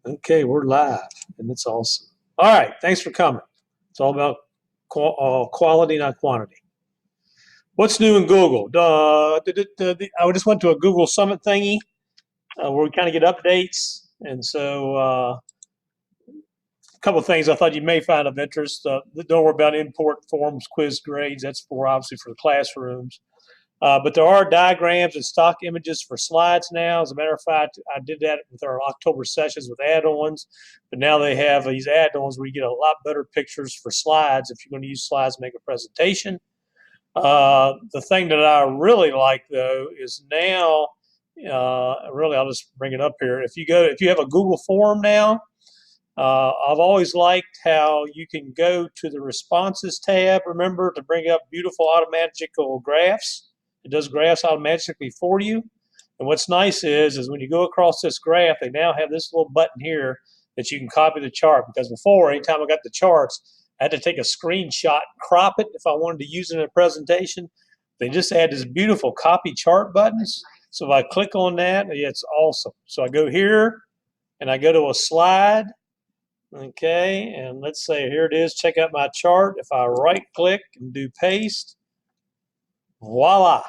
Okay, we're live, and it's awesome. All right, thanks for coming. It's all about quality, not quantity. What's new in Google? I just went to a Google Summit thingy where we kind of get updates, and so a couple of things I thought you may find of interest. Don't worry about import forms, quiz grades. That's for obviously for the classrooms. But there are diagrams and stock images for slides now. As a matter of fact, I did that with our October sessions with add-ons, but now they have these add-ons where you get a lot better pictures for slides if you're going to use slides to make a presentation. The thing that I really like though is now, really, I'll just bring it up here. If you have a Google form now, I've always liked how you can go to the responses tab, remember, to bring up beautiful automagical graphs. It does graphs automatically for you. And what's nice is when you go across this graph, they now have this little button here that you can copy the chart. Because before, anytime I got the charts, I had to take a screenshot and crop it if I wanted to use it in a presentation. They just add this beautiful copy chart buttons. So if I click on that, yeah, it's awesome. So I go here and I go to a slide. Okay, and let's say here it is. Check out my chart. If I right click and do paste, voila,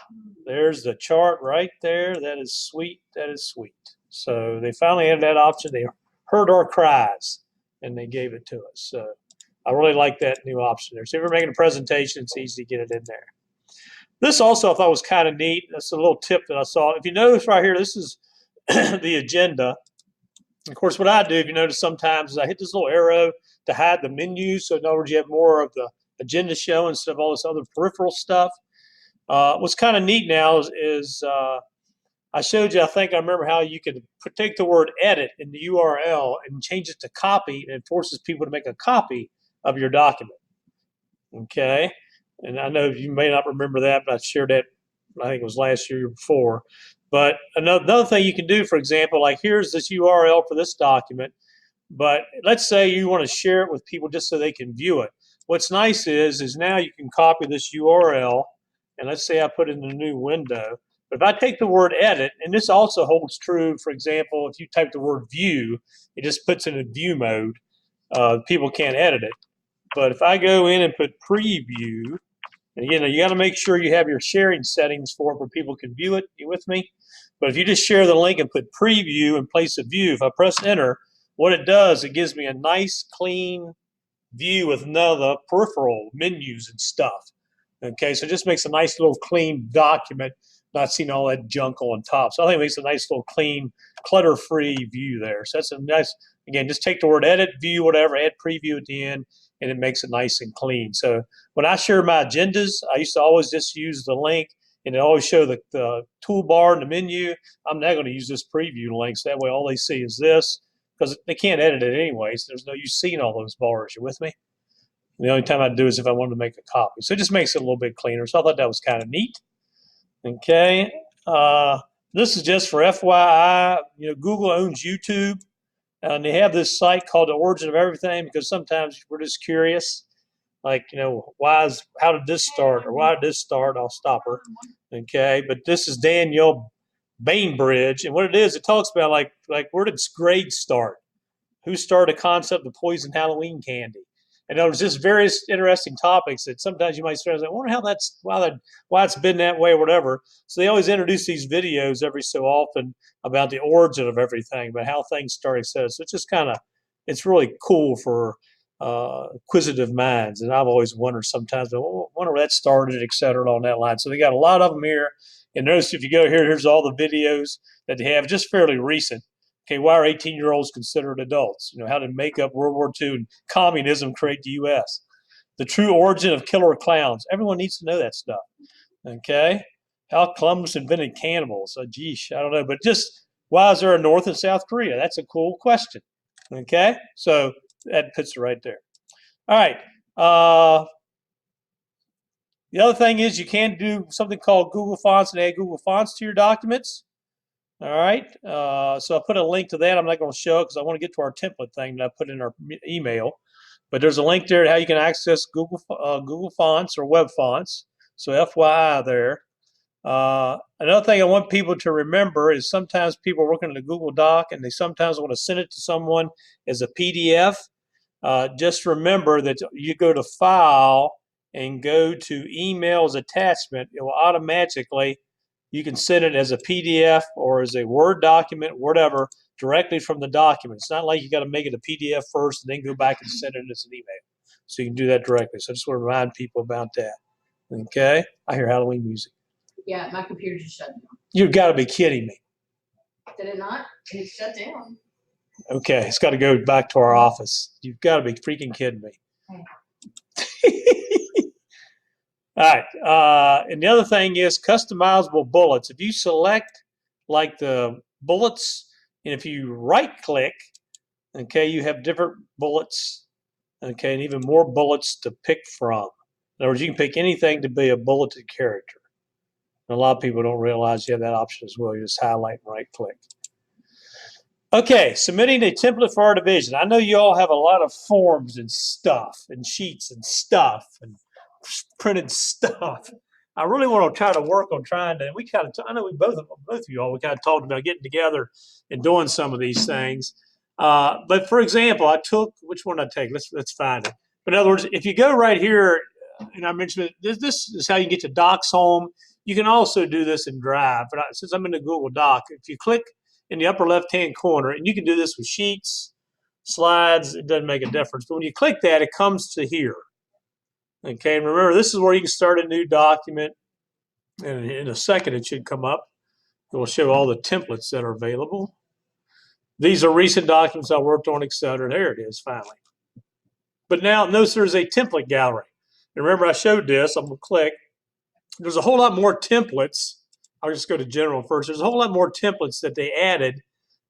there's the chart right there. That is sweet. That is sweet. So they finally had that option. They heard our cries and they gave it to us. So I really like that new option there. So if you're making a presentation, it's easy to get it in there. This also I thought was kind of neat. That's a little tip that I saw. If you notice right here, this is the agenda. Of course, what I do, if you notice sometimes, is I hit this little arrow to hide the menu. So in other words, you have more of the agenda show instead of all this other peripheral stuff. What's kind of neat now is I showed you, I think I remember how you could take the word edit in the URL and change it to copy, and it forces people to make a copy of your document. Okay? And I know you may not remember that, but I shared that, I think it was last year or before. But another thing you can do, for example, like here's this URL for this document, but let's say you want to share it with people just so they can view it. What's nice is now you can copy this URL, and let's say I put it in a new window. But if I take the word edit, and this also holds true, for example, if you type the word view, it just puts it in view mode. People can't edit it. But if I go in and put preview, and again, you got to make sure you have your sharing settings for it where people can view it. You with me? But if you just share the link and put preview in place of view, if I press enter, what it does, it gives me a nice, clean view with none of the peripheral menus and stuff. Okay, so it just makes a nice little clean document, not seeing all that junk on top. So I think it makes a nice little clean, clutter-free view there. So that's a nice, again, just take the word edit, view, whatever, add preview at the end, and it makes it nice and clean. So when I share my agendas, I used to always just use the link and it always show the toolbar and the menu. I'm now going to use this preview link, so that way all they see is this, because they can't edit it anyway, so there's no use seeing all those bars. You with me? And the only time I'd do is if I wanted to make a copy. So it just makes it a little bit cleaner. So I thought that was kind of neat. Okay. This is just for FYI. You know, Google owns YouTube, and they have this site called The Origin of Everything, because sometimes we're just curious. Like, you know, how did this start, or why did this start? I'll stop her. Okay. But this is Danielle Bainbridge. And what it is, it talks about like where did grades start? Who started the concept of poison Halloween candy? And there was just various interesting topics that sometimes you might start to say, I wonder how that's why it's been that way or whatever. So they always introduce these videos every so often about the origin of everything, about how things started. So it's just kind of, it's really cool for inquisitive minds. And I've always wondered sometimes, I wonder where that started, et cetera, on that line. So they got a lot of them here. And notice if you go here, here's all the videos that they have, just fairly recent. Okay, why are 18-year-olds considered adults? You know, how did make up World War II and communism create the U.S.? The true origin of killer clowns. Everyone needs to know that stuff. Okay, how Columbus invented cannibals. Geesh, I don't know, but just why is there a North and South Korea? That's a cool question. Okay, so that puts it right there. All right. The other thing is you can do something called Google Fonts and add Google Fonts to your documents. All right, so I put a link to that. I'm not going to show it because I want to get to our template thing that I put in our email. But there's a link there to how you can access Google Fonts or web fonts. So FYI there. Another thing I want people to remember is sometimes people are working in a Google Doc and they sometimes want to send it to someone as a PDF. Just remember that you go to File and go to Emails Attachment. It will automatically, you can send it as a PDF or as a Word document, whatever, directly from the document. It's not like you got to make it a PDF first and then go back and send it as an email. So you can do that directly. So I just want to remind people about that. Okay? I hear Halloween music. Yeah, my computer just shut down. You've got to be kidding me. Did it not? It shut down. Okay, it's got to go back to our office. You've got to be freaking kidding me. All right. And the other thing is customizable bullets. If you select like the bullets, and if you right click, okay, you have different bullets, okay, and even more bullets to pick from. In other words, you can pick anything to be a bulleted character. And a lot of people don't realize you have that option as well. You just highlight and right click. Okay, submitting a template for our division. I know you all have a lot of forms and stuff and sheets and stuff and printed stuff. I really want to try to work on trying to, I know we both of you all, we kind of talked about getting together and doing some of these things. But for example, I took, which one did I take? Let's find it. But in other words, if you go right here, and I mentioned this is how you get to Docs Home. You can also do this in Drive. But since I'm in the Google Doc, if you click in the upper left-hand corner, and you can do this with sheets, slides, it doesn't make a difference. But when you click that, it comes to here. Okay, and remember, this is where you can start a new document. And in a second, it should come up. It will show all the templates that are available. These are recent documents I worked on, etc. There it is, finally. But now, notice there's a template gallery. And remember, I showed this. I'm going to click. There's a whole lot more templates. I'll just go to General first. There's a whole lot more templates that they added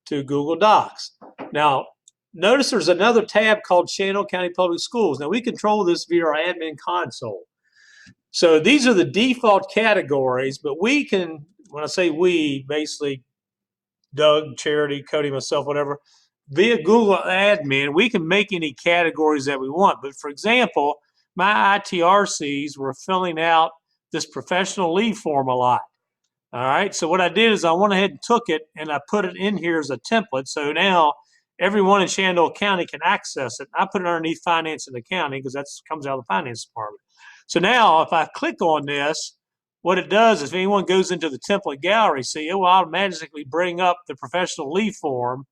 to Google Docs. Now, notice there's another tab called Shenandoah County Public Schools. Now, we control this via our admin console. So these are the default categories, but we can, when I say we, basically Doug, Charity, Cody, myself, whatever, via Google admin, we can make any categories that we want. But for example, my ITRCs were filling out this professional leave form a lot. All right, so what I did is I went ahead and took it and I put it in here as a template. So now everyone in Shenandoah County can access it. I put it underneath finance and accounting because that comes out of the finance department. So now if I click on this, what it does is if anyone goes into the template gallery, see, it will automatically bring up the professional leave form.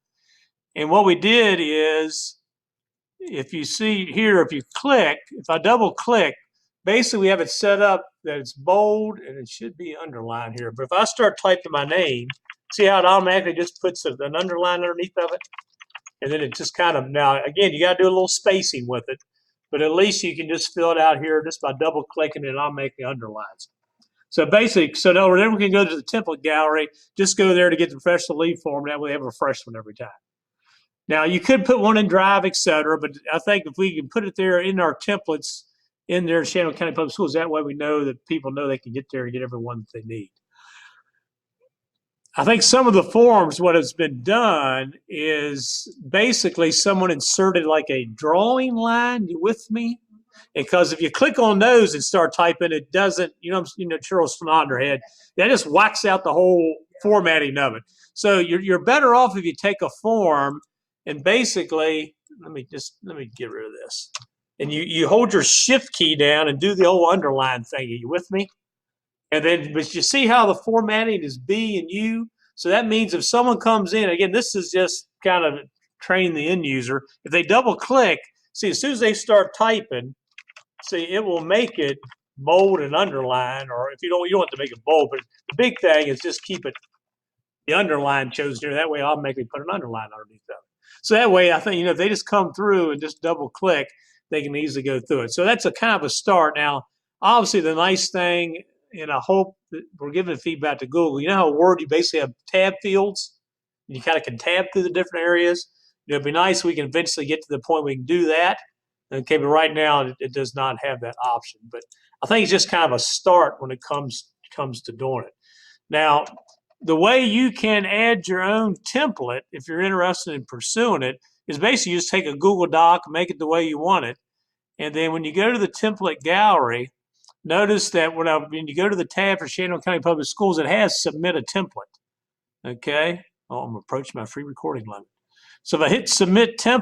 And what we did is, if you see here, if you click, if I double click, basically we have it set up that it's bold and it should be underlined here. But if I start typing my name, see how it automatically just puts an underline underneath of it? And then it just kind of, now again, you got to do a little spacing with it, but at least you can just fill it out here just by double clicking and it automatically underlines. So basically, so now whenever we can go to the template gallery, just go there to get the professional leave form. That way they have a fresh one every time. Now you could put one in Drive, etc., but I think if we can put it there in our templates in there in Shenandoah County Public Schools, that way we know that people know they can get there and get every one that they need. I think some of the forms, what has been done is basically someone inserted like a drawing line. You with me? Because if you click on those and start typing, it doesn't, Charles Snyder head, that just whacks out the whole formatting of it. So you're better off if you take a form and basically, let me get rid of this. And you hold your shift key down and do the old underline thing. Are you with me? And then, but you see how the formatting is B and U? So that means if someone comes in, again, this is just kind of training the end user. If they double click, see, as soon as they start typing, see, it will make it bold and underline, or if you don't have to make it bold, but the big thing is just keep it, the underline chosen here. That way I'll automatically put an underline underneath of it. So that way, I think, if they just come through and just double click, they can easily go through it. So that's a kind of a start. Now, obviously the nice thing, and I hope that we're giving feedback to Google, you know how Word, you basically have tab fields, and you kind of can tab through the different areas. It'd be nice if we can eventually get to the point we can do that. Okay, but right now it does not have that option. But I think it's just kind of a start when it comes to doing it. Now, the way you can add your own template, if you're interested in pursuing it, is basically you just take a Google Doc, make it the way you want it, and then when you go to the template gallery, notice that when you go to the tab for Shenandoah County Public Schools, it has submit a template. Okay. Oh, I'm approaching my free recording limit. So if I hit submit template,